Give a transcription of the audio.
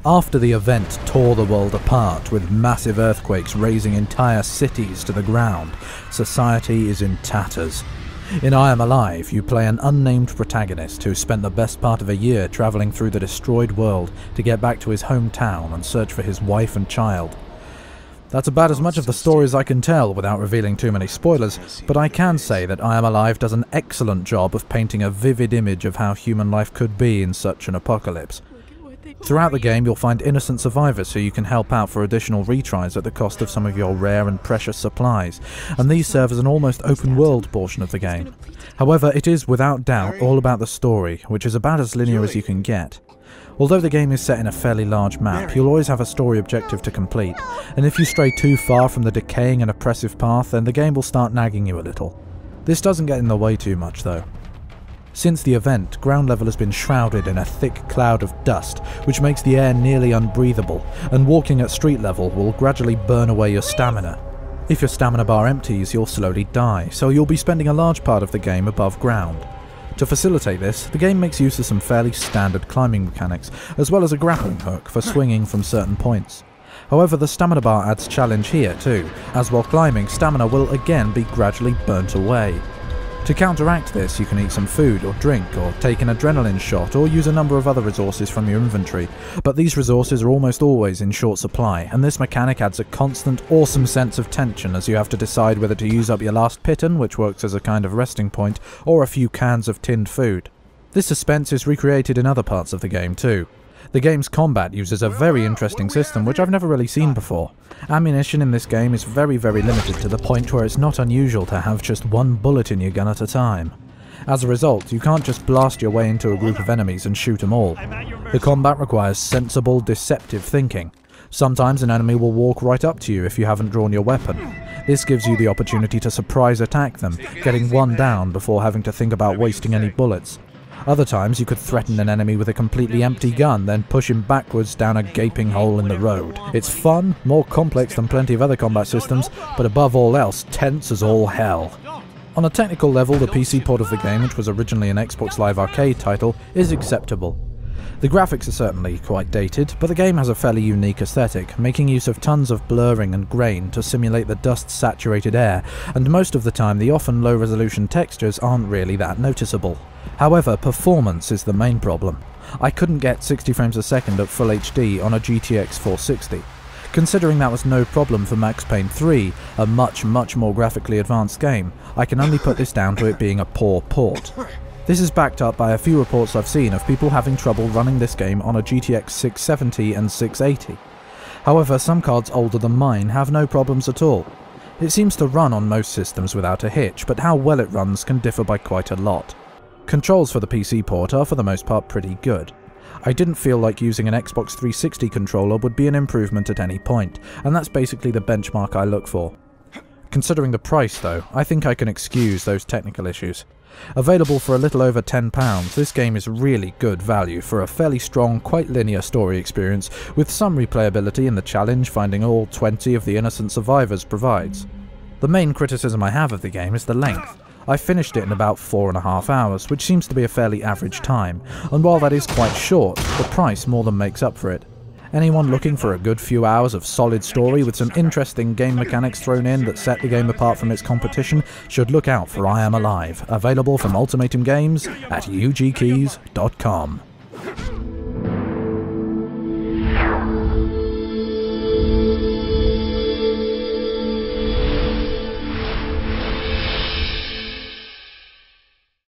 After the event tore the world apart, with massive earthquakes razing entire cities to the ground, society is in tatters. In I Am Alive, you play an unnamed protagonist who spent the best part of a year travelling through the destroyed world to get back to his hometown and search for his wife and child. That's about as much of the story as I can tell without revealing too many spoilers, but I can say that I Am Alive does an excellent job of painting a vivid image of how human life could be in such an apocalypse. Throughout the game, you'll find innocent survivors who you can help out for additional retries at the cost of some of your rare and precious supplies, and these serve as an almost open-world portion of the game. However, it is without doubt all about the story, which is about as linear as you can get. Although the game is set in a fairly large map, you'll always have a story objective to complete, and if you stray too far from the decaying and oppressive path, then the game will start nagging you a little. This doesn't get in the way too much though. Since the event, ground level has been shrouded in a thick cloud of dust, which makes the air nearly unbreathable, and walking at street level will gradually burn away your stamina. If your stamina bar empties, you'll slowly die, so you'll be spending a large part of the game above ground. To facilitate this, the game makes use of some fairly standard climbing mechanics, as well as a grappling hook for swinging from certain points. However, the stamina bar adds challenge here too, as while climbing, stamina will again be gradually burnt away. To counteract this, you can eat some food or drink, or take an adrenaline shot, or use a number of other resources from your inventory, but these resources are almost always in short supply, and this mechanic adds a constant, awesome sense of tension as you have to decide whether to use up your last piton, which works as a kind of resting point, or a few cans of tinned food. This suspense is recreated in other parts of the game too. The game's combat uses a very interesting system which I've never really seen before. Ammunition in this game is very limited, to the point where it's not unusual to have just one bullet in your gun at a time. As a result, you can't just blast your way into a group of enemies and shoot them all. The combat requires sensible, deceptive thinking. Sometimes an enemy will walk right up to you if you haven't drawn your weapon. This gives you the opportunity to surprise attack them, getting one down before having to think about wasting any bullets. Other times you could threaten an enemy with a completely empty gun, then push him backwards down a gaping hole in the road. It's fun, more complex than plenty of other combat systems, but above all else, tense as all hell. On a technical level, the PC port of the game, which was originally an Xbox Live Arcade title, is acceptable. The graphics are certainly quite dated, but the game has a fairly unique aesthetic, making use of tons of blurring and grain to simulate the dust-saturated air, and most of the time the often low-resolution textures aren't really that noticeable. However, performance is the main problem. I couldn't get 60 frames a second at full HD on a GTX 460. Considering that was no problem for Max Payne 3, a much more graphically advanced game, I can only put this down to it being a poor port. This is backed up by a few reports I've seen of people having trouble running this game on a GTX 670 and 680. However, some cards older than mine have no problems at all. It seems to run on most systems without a hitch, but how well it runs can differ by quite a lot. Controls for the PC port are for the most part pretty good. I didn't feel like using an Xbox 360 controller would be an improvement at any point, and that's basically the benchmark I look for. Considering the price though, I think I can excuse those technical issues. Available for a little over £10, this game is really good value for a fairly strong, quite linear story experience, with some replayability in the challenge finding all 20 of the innocent survivors provides. The main criticism I have of the game is the length. I finished it in about 4.5 hours, which seems to be a fairly average time, and while that is quite short, the price more than makes up for it. Anyone looking for a good few hours of solid story with some interesting game mechanics thrown in that set the game apart from its competition should look out for I Am Alive, available from Ultimatum Games at ugkeys.com.